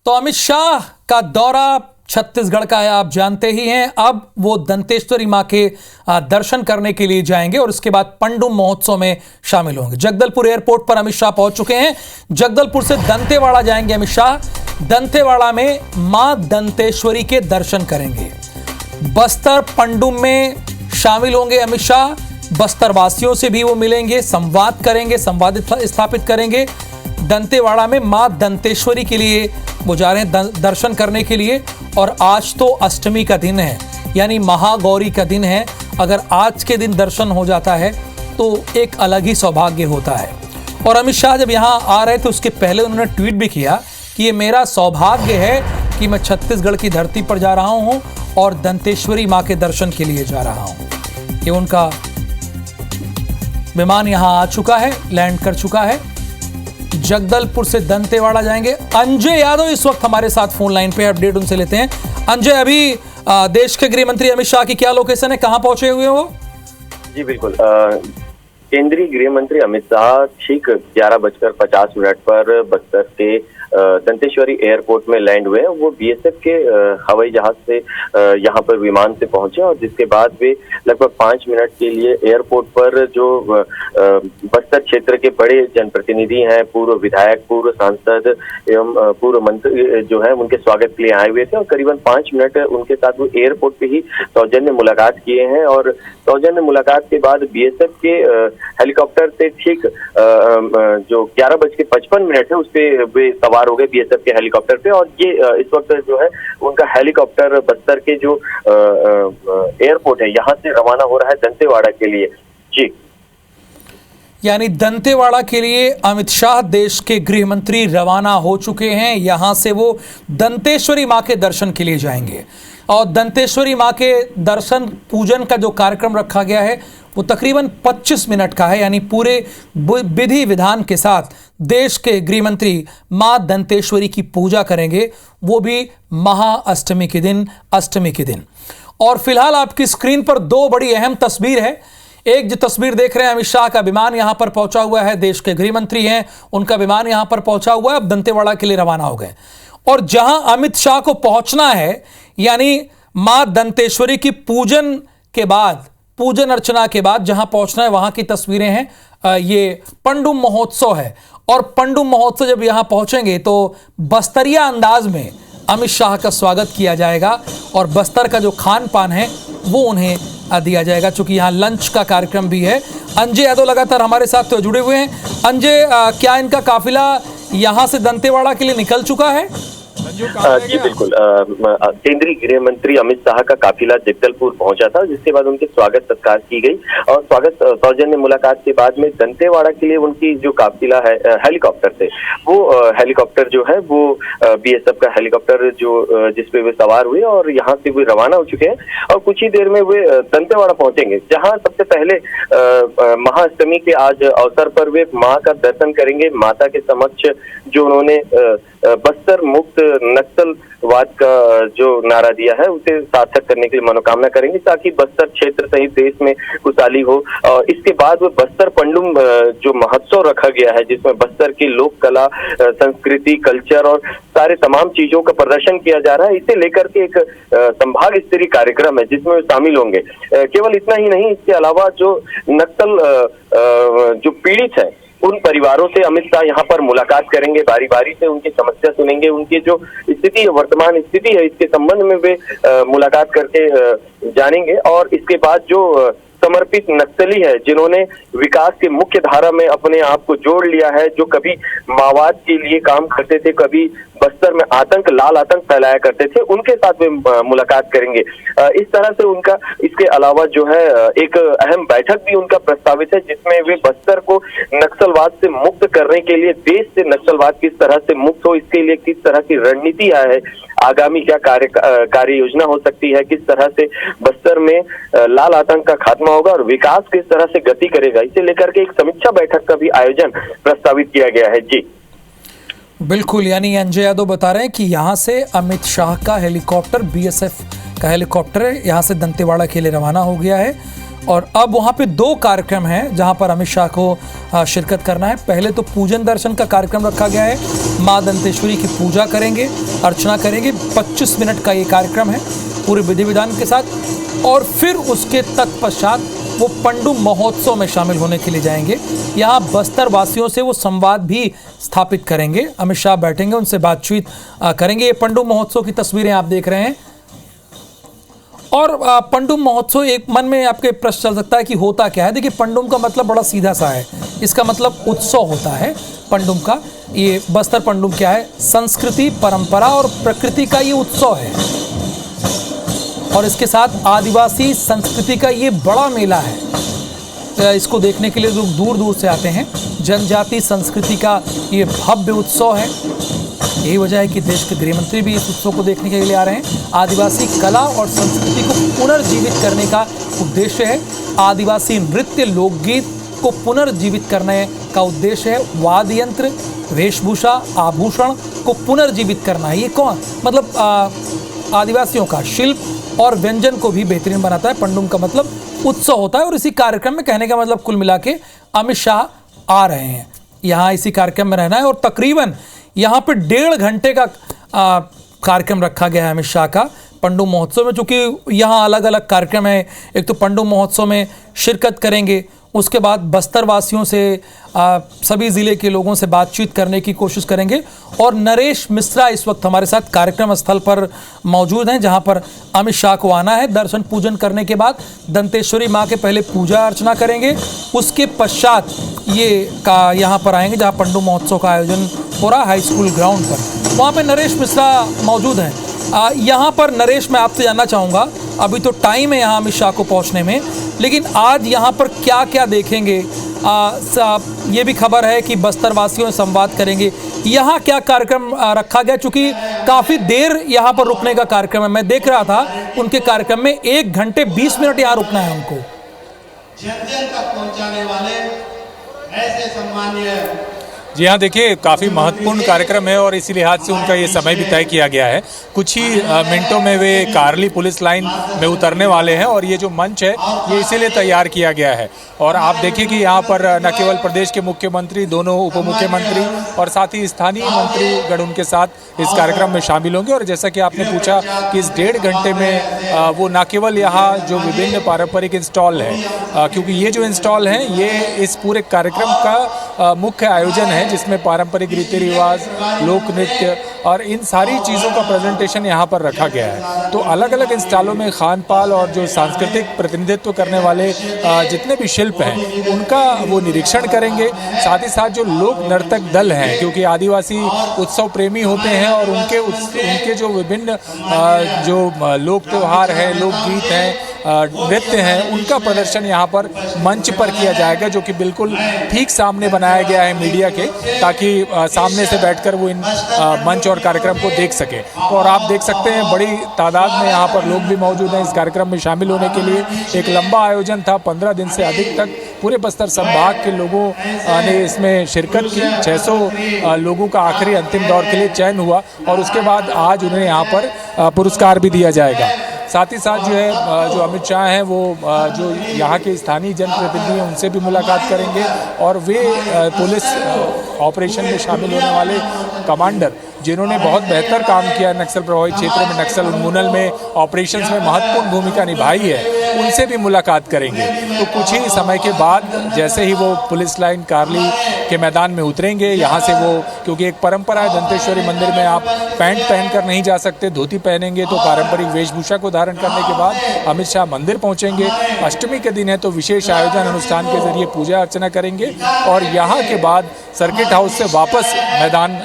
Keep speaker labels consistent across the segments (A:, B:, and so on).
A: तो अमित शाह का दौरा छत्तीसगढ़ का है, आप जानते ही हैं। अब वो दंतेश्वरी मां के दर्शन करने के लिए जाएंगे और उसके बाद पंडुम महोत्सव में शामिल होंगे। जगदलपुर एयरपोर्ट पर अमित शाह पहुंच चुके हैं। जगदलपुर से दंतेवाड़ा जाएंगे अमित शाह। दंतेवाड़ा में मां दंतेश्वरी के दर्शन करेंगे। बस्तर पंडुम में शामिल होंगे अमित शाह। बस्तर वासियों से भी वो मिलेंगे, संवाद करेंगे, संवाद स्थापित करेंगे। दंतेवाड़ा में मां दंतेश्वरी के लिए वो जा रहे हैं दर्शन करने के लिए। और आज तो अष्टमी का दिन है, यानी महागौरी का दिन है। अगर आज के दिन दर्शन हो जाता है तो एक अलग ही सौभाग्य होता है। और अमित शाह जब यहाँ आ रहे थे उसके पहले उन्होंने ट्वीट भी किया कि ये मेरा सौभाग्य है कि मैं छत्तीसगढ़ की धरती पर जा रहा हूँ और दंतेश्वरी माँ के दर्शन के लिए जा रहा हूँ। ये उनका विमान यहाँ आ चुका है, लैंड कर चुका है। जगदलपुर से दंतेवाड़ा जाएंगे। अंजय यादव इस वक्त हमारे साथ फोन लाइन पे, अपडेट उनसे लेते हैं। अंजय, अभी देश के गृह मंत्री अमित शाह की क्या लोकेशन है, कहां पहुंचे हुए हो?
B: जी बिल्कुल, केंद्रीय गृह मंत्री अमित शाह ठीक 11:50 पर बस्तर के दंतेश्वरी एयरपोर्ट में लैंड हुए हैं। वो बीएसएफ के हवाई जहाज से यहाँ पर विमान से पहुंचे और जिसके बाद वे लगभग 5 मिनट के लिए एयरपोर्ट पर जो बस्तर क्षेत्र के बड़े जनप्रतिनिधि हैं, पूर्व विधायक, पूर्व सांसद एवं पूर्व मंत्री जो है उनके स्वागत के लिए आए हुए थे और करीबन 5 मिनट उनके साथ वो एयरपोर्ट पे ही सौजन्य मुलाकात किए हैं। और सौजन्य मुलाकात के बाद बीएसएफ के हेलीकॉप्टर से ठीक जो 11:55 है उस पर वे सवार हो गए बीएसएफ के हेलीकॉप्टर पे। और ये इस वक्त जो है उनका हेलीकॉप्टर बस्तर के जो एयरपोर्ट है यहाँ से रवाना हो रहा है दंतेवाड़ा के लिए। जी,
A: यानी दंतेवाड़ा के लिए अमित शाह देश के गृह मंत्री रवाना हो चुके हैं। यहां से वो दंतेश्वरी मां के दर्शन के लिए जाएंगे और दंतेश्वरी मां के दर्शन पूजन का जो कार्यक्रम रखा गया है वो तकरीबन 25 मिनट का है। यानी पूरे विधि विधान के साथ देश के गृह मंत्री मां दंतेश्वरी की पूजा करेंगे, वो भी महाअष्टमी के दिन, अष्टमी के दिन। और फिलहाल आपकी स्क्रीन पर दो बड़ी अहम तस्वीर है। एक जो तस्वीर देख रहे हैं, अमित शाह का विमान यहां पर पहुंचा हुआ है, देश के गृह मंत्री हैं, उनका विमान यहां पर पहुंचा हुआ है, अब दंतेवाड़ा के लिए रवाना हो गए। और जहां अमित शाह को पहुंचना है, यानी मां दंतेश्वरी की पूजन के बाद, पूजन अर्चना के बाद जहां पहुंचना है वहां की तस्वीरें हैं। ये पंडुम महोत्सव है और पंडुम महोत्सव जब यहां पहुंचेंगे तो बस्तरिया अंदाज में अमित शाह का स्वागत किया जाएगा और बस्तर का जो खान पान है वो उन्हें दिया जाएगा, चूंकि यहाँ लंच का कार्यक्रम भी है। अंजय यादव लगातार हमारे साथ तो जुड़े हुए हैं। अंजय, क्या इनका काफिला यहाँ से दंतेवाड़ा के लिए निकल चुका है?
B: जी बिल्कुल, केंद्रीय गृह मंत्री अमित शाह का काफिला जगदलपुर पहुंचा था, जिसके बाद उनके स्वागत सत्कार की गई और स्वागत सौजन्य मुलाकात के बाद में दंतेवाड़ा के लिए उनकी जो काफिला है हेलीकॉप्टर से, वो हेलीकॉप्टर जो है वो बीएसएफ का हेलीकॉप्टर जो जिसपे वे सवार हुए और यहाँ से वे रवाना हो चुके हैं और कुछ ही देर में वे दंतेवाड़ा पहुंचेंगे, जहाँ सबसे पहले महाअष्टमी के आज अवसर पर वे माँ का दर्शन करेंगे। माता के समक्ष जो उन्होंने बस्तर मुक्त नक्सलवाद का जो नारा दिया है उसे सार्थक करने के लिए मनोकामना करेंगे, ताकि बस्तर क्षेत्र सहित देश में खुशहाली हो। इसके बाद वो बस्तर पंडुम जो महोत्सव रखा गया है, जिसमें बस्तर की लोक कला, संस्कृति, कल्चर और सारे तमाम चीजों का प्रदर्शन किया जा रहा है, इसे लेकर के एक संभाग स्तरीय कार्यक्रम है जिसमें शामिल होंगे। केवल इतना ही नहीं, इसके अलावा जो नक्सल जो पीड़ित है उन परिवारों से अमित शाह यहाँ पर मुलाकात करेंगे, बारी बारी से उनकी समस्या सुनेंगे, उनकी जो स्थिति, वर्तमान स्थिति है इसके संबंध में वे मुलाकात करके जानेंगे। और इसके बाद जो समर्पित नक्सली है, जिन्होंने विकास के मुख्य धारा में अपने आप को जोड़ लिया है, जो कभी माओवाद के लिए काम करते थे, कभी बस्तर में आतंक, लाल आतंक फैलाया करते थे, उनके साथ वे मुलाकात करेंगे। इस तरह से उनका, इसके अलावा जो है एक अहम बैठक भी उनका प्रस्तावित है, जिसमें वे बस्तर को नक्सलवाद से मुक्त करने के लिए, देश से नक्सलवाद किस तरह से मुक्त हो, इसके लिए किस तरह की रणनीति है, आगामी क्या कार्य योजना हो सकती है, किस तरह से बस्तर में लाल आतंक का खात्मा होगा और विकास किस तरह से गति करेगा, इसे लेकर के एक समीक्षा बैठक का भी आयोजन प्रस्तावित किया गया है। जी
A: बिल्कुल, यानी अंजय यादव बता रहे हैं कि यहाँ से अमित शाह का हेलीकॉप्टर, बीएसएफ का हेलीकॉप्टर है, यहाँ से दंतेवाड़ा के लिए रवाना हो गया है और अब वहाँ पे 2 कार्यक्रम हैं जहाँ पर अमित शाह को शिरकत करना है। पहले तो पूजन दर्शन का कार्यक्रम रखा गया है, माँ दंतेश्वरी की पूजा करेंगे, अर्चना करेंगे। 25 मिनट का ये कार्यक्रम है पूरे विधि विधान के साथ। और फिर उसके तत्पश्चात वो पंडुम महोत्सव में शामिल होने के लिए जाएंगे। यहाँ बस्तर वासियों से वो संवाद भी स्थापित करेंगे। अमित शाह बैठेंगे, उनसे बातचीत करेंगे। ये पंडुम महोत्सव की तस्वीरें आप देख रहे हैं। और पंडुम महोत्सव, एक मन में आपके प्रश्न चल सकता है कि होता क्या है। देखिए, पंडुम का मतलब बड़ा सीधा सा है, इसका मतलब उत्सव होता है पंडुम का। ये बस्तर पंडुम क्या है? संस्कृति, परंपरा और प्रकृति का ये उत्सव है। और इसके साथ आदिवासी संस्कृति का ये बड़ा मेला है। इसको देखने के लिए लोग दूर दूर से आते हैं। जनजाति संस्कृति का ये भव्य उत्सव है। यही वजह है कि देश के गृह मंत्री भी इस उत्सव को देखने के लिए आ रहे हैं। आदिवासी कला और संस्कृति को पुनर्जीवित करने का उद्देश्य है। आदिवासी नृत्य, लोकगीत को पुनर्जीवित करने का उद्देश्य है। वाद्य यंत्र, वेशभूषा, आभूषण को पुनर्जीवित करना है। ये कौन? मतलब आदिवासियों का शिल्प और व्यंजन को भी बेहतरीन बनाता है। पंडुम का मतलब उत्सव होता है। और इसी कार्यक्रम में, कहने का मतलब कुल मिला के, अमित शाह आ रहे हैं। यहाँ इसी कार्यक्रम में रहना है। और तकरीबन यहाँ पे 1.5 घंटे का कार्यक्रम रखा गया है अमित शाह का पंडुम महोत्सव में। चूँकि यहाँ अलग अलग कार्यक्रम है। एक तो पंडुम महोत्सव में शिरकत करेंगे, उसके बाद बस्तर वासियों से, सभी ज़िले के लोगों से बातचीत करने की कोशिश करेंगे। और नरेश मिश्रा इस वक्त हमारे साथ कार्यक्रम स्थल पर मौजूद हैं, जहां पर अमित शाह को आना है। दर्शन पूजन करने के बाद दंतेश्वरी माँ के पहले पूजा अर्चना करेंगे, उसके पश्चात ये यहाँ पर आएंगे जहाँ पंडुम महोत्सव का आयोजन हो रहा है हाई स्कूल ग्राउंड पर। वहाँ पर नरेश मिश्रा मौजूद हैं। यहाँ पर नरेश, मैं आपसे जानना चाहूँगा, अभी तो टाइम है यहाँ अमित शाह को पहुँचने में, लेकिन आज यहाँ पर क्या क्या देखेंगे? ये भी खबर है कि बस्तर वासियों से संवाद करेंगे। यहाँ क्या कार्यक्रम रखा गया? चूँकि काफ़ी देर यहाँ पर रुकने का कार्यक्रम है। मैं देख रहा था उनके कार्यक्रम में 1 घंटे 20 मिनट यहाँ रुकना है उनको।
C: जन तक पहुँचाने वाले ऐसे सम्मानीय,
D: जी हाँ, देखिए, काफ़ी महत्वपूर्ण कार्यक्रम है और इसी लिहाज से उनका ये समय भी तय किया गया है। कुछ ही मिनटों में वे कार्ली पुलिस लाइन में उतरने वाले हैं और ये जो मंच है ये इसीलिए तैयार किया गया है। और आप देखिए कि यहाँ पर न केवल प्रदेश के मुख्यमंत्री, दोनों उप मुख्यमंत्री और साथ ही स्थानीय मंत्रीगण उनके साथ इस कार्यक्रम में शामिल होंगे। और जैसा कि आपने पूछा कि इस 1.5 घंटे में वो न केवल यहाँ जो विभिन्न पारंपरिक इंस्टॉल है, क्योंकि ये जो इंस्टॉल हैं ये इस पूरे कार्यक्रम का मुख्य आयोजन है, जिसमें पारंपरिक रीति रिवाज, लोक नृत्य और इन सारी चीज़ों का प्रेजेंटेशन यहाँ पर रखा गया है। तो अलग अलग इंस्टॉलों में खानपाल और जो सांस्कृतिक प्रतिनिधित्व करने वाले जितने भी शिल्प हैं उनका वो निरीक्षण करेंगे। साथ ही साथ जो लोक नर्तक दल हैं, क्योंकि आदिवासी उत्सव प्रेमी होते हैं और उनके जो विभिन्न जो लोक त्यौहार हैं, लोकगीत हैं, नृत्य हैं, उनका प्रदर्शन यहाँ पर मंच पर किया जाएगा, जो कि बिल्कुल ठीक सामने बनाया गया है मीडिया के, ताकि सामने से बैठकर वो इन मंच और कार्यक्रम को देख सके। और आप देख सकते हैं बड़ी तादाद में यहाँ पर लोग भी मौजूद हैं इस कार्यक्रम में शामिल होने के लिए। एक लंबा आयोजन था, 15 दिन से अधिक तक पूरे बस्तर संभाग के लोगों ने इसमें शिरकत की। 600 लोगों का आखिरी अंतिम दौर के लिए चयन हुआ और उसके बाद आज उन्हें यहाँ पर पुरस्कार भी दिया जाएगा। साथ ही साथ जो है जो अमित शाह हैं वो जो यहाँ के स्थानीय जनप्रतिनिधि हैं उनसे भी मुलाकात करेंगे और वे पुलिस ऑपरेशन में शामिल होने वाले कमांडर जिन्होंने बहुत बेहतर काम किया नक्सल प्रभावित क्षेत्रों में, नक्सल उन्मूलन में, ऑपरेशंस में महत्वपूर्ण भूमिका निभाई है, उनसे भी मुलाकात करेंगे। तो कुछ ही समय के बाद जैसे ही वो पुलिस लाइन कार्ली के मैदान में उतरेंगे, यहाँ से वो, क्योंकि एक परंपरा है दंतेश्वरी मंदिर में आप पैंट पहनकर नहीं जा सकते, धोती पहनेंगे, तो पारंपरिक वेशभूषा को धारण करने के बाद अमित शाह मंदिर पहुँचेंगे। अष्टमी के दिन है तो विशेष आयोजन अनुष्ठान के जरिए पूजा अर्चना करेंगे और यहाँ के बाद सर्किट हाउस से वापस मैदान,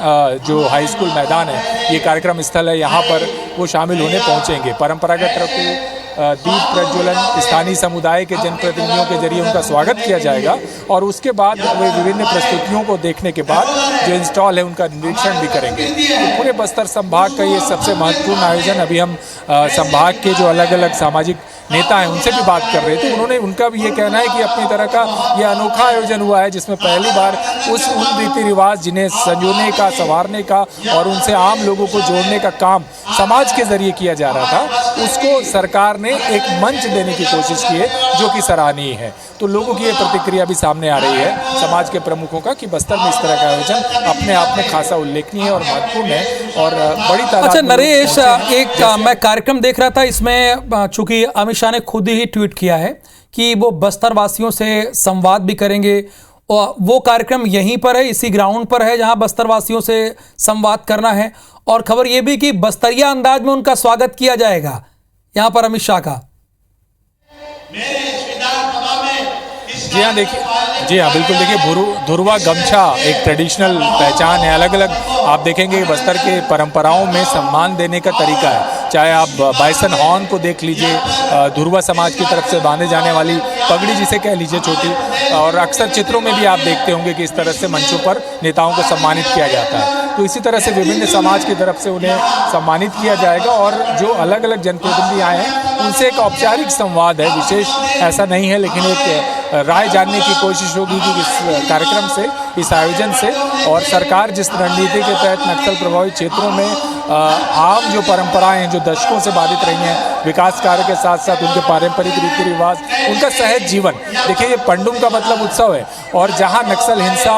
D: जो हाई स्कूल मैदान है, ये कार्यक्रम स्थल है, यहाँ पर वो शामिल होने पहुँचेंगे। परंपरागत तरफ से दीप प्रज्वलन, स्थानीय समुदाय के जनप्रतिनिधियों के जरिए उनका स्वागत किया जाएगा और उसके बाद वे विभिन्न प्रस्तुतियों को देखने के बाद जो इंस्टॉल है उनका निरीक्षण भी करेंगे। तो पूरे बस्तर संभाग का ये सबसे महत्वपूर्ण आयोजन, अभी हम संभाग के जो अलग अलग सामाजिक नेता हैं उनसे भी बात कर रहे थे। उन्होंने उनका भी ये कहना है कि अपनी तरह का ये अनोखा आयोजन हुआ है जिसमें पहली बार उन रीति रिवाज जिन्हें संजोने का, संवारने का और उनसे आम लोगों को जोड़ने का काम समाज के जरिए किया जा रहा था, उसको सरकार ने एक मंच देने की कोशिश की है जो कि सराहनीय है। तो लोगों की ये प्रतिक्रिया भी सामने आ रही है समाज के प्रमुखों का कि बस्तर में इस तरह का आयोजन अपने आप में खासा उल्लेखनीय और महत्वपूर्ण है और बड़ी तादाद
A: अच्छा
D: में
A: नरेश,
D: लोग
A: मैं कार्यक्रम देख रहा था, इसमें चूंकि अमित शाह ने खुद ही ट्वीट किया है कि वो बस्तर वासियों से संवाद भी करेंगे और वो कार्यक्रम यहीं पर है, इसी ग्राउंड पर है जहां बस्तर वासियों से संवाद करना है। और खबर ये भी कि बस्तरिया अंदाज में उनका स्वागत किया जाएगा यहां पर अमित शाह का।
D: जी हाँ, देखिए, जी हाँ, बिल्कुल। देखिए, धुरवा गमछा एक ट्रेडिशनल पहचान है। अलग अलग आप देखेंगे बस्तर के परंपराओं में सम्मान देने का तरीका है। चाहे आप बाइसन हॉर्न को देख लीजिए, धुरवा समाज की तरफ से बांधे जाने वाली पगड़ी जिसे कह लीजिए छोटी, और अक्सर चित्रों में भी आप देखते होंगे कि इस तरह से मंचों पर नेताओं को सम्मानित किया जाता है। तो इसी तरह से विभिन्न समाज की तरफ से उन्हें सम्मानित किया जाएगा और जो अलग अलग जनप्रतिनिधि आए हैं उनसे एक औपचारिक संवाद है, विशेष ऐसा नहीं है, लेकिन एक राय जानने की कोशिश होगी कि इस कार्यक्रम से, इस आयोजन से, और सरकार जिस रणनीति के तहत नक्सल प्रभावित क्षेत्रों में आम जो परंपराएं हैं जो दशकों से बाधित रही हैं, विकास कार्य के साथ साथ उनके पारंपरिक रीति रिवाज, उनका सहज जीवन। देखिए, ये पंडुम का मतलब उत्सव है और जहां नक्सल हिंसा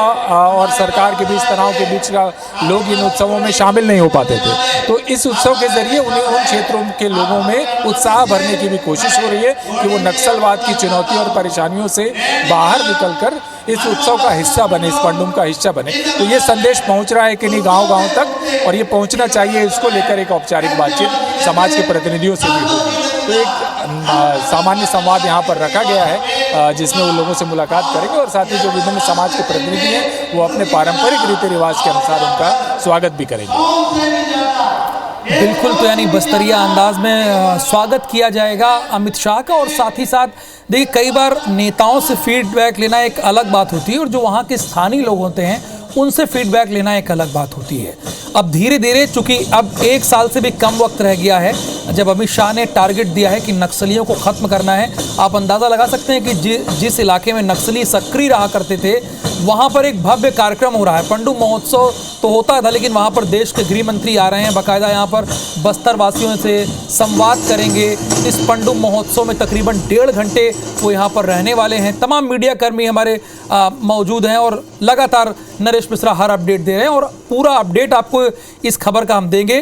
D: और सरकार के बीच तनाव के बीच का लोग इन उत्सवों में शामिल नहीं हो पाते थे, तो इस उत्सव के जरिए उन्हें उन क्षेत्रों के लोगों में उत्साह भरने की भी कोशिश हो रही है कि वो नक्सलवाद की चुनौती और परेशानियों से बाहर निकलकर इस उत्सव का हिस्सा बने, इस पंडुम का हिस्सा बने। तो ये संदेश पहुंच रहा है कि नहीं गांव-गांव तक, और ये पहुंचना चाहिए। इसको लेकर एक औपचारिक बातचीत समाज के प्रतिनिधियों से भी होगी। तो एक सामान्य संवाद यहाँ पर रखा गया है जिसमें वो लोगों से मुलाकात करेंगे और साथ ही जो विभिन्न समाज के प्रतिनिधि हैं वो अपने पारंपरिक रीति रिवाज के अनुसार उनका स्वागत भी करेंगे।
A: बिल्कुल, तो यानी बस्तरिया अंदाज में स्वागत किया जाएगा अमित शाह का। और साथ ही साथ देखिए, कई बार नेताओं से फीडबैक लेना एक अलग बात होती है और जो वहाँ के स्थानीय लोग होते हैं उनसे फीडबैक लेना एक अलग बात होती है। अब धीरे धीरे, चूंकि अब 1 साल से भी कम वक्त रह गया है जब अमित शाह ने टारगेट दिया है कि नक्सलियों को खत्म करना है, आप अंदाज़ा लगा सकते हैं कि जिस इलाके में नक्सली सक्रिय रहा करते थे वहाँ पर एक भव्य कार्यक्रम हो रहा है। पंडुम महोत्सव तो होता था, लेकिन वहाँ पर देश के गृह मंत्री आ रहे हैं, बाकायदा यहाँ पर बस्तर वासियों से संवाद करेंगे। इस पंडुम महोत्सव में तकरीबन 1.5 घंटे वो यहाँ पर रहने वाले हैं। तमाम मीडिया कर्मी हमारे मौजूद हैं और लगातार नरेश मिश्रा हर अपडेट दे रहे हैं और पूरा अपडेट आपको इस खबर का हम देंगे।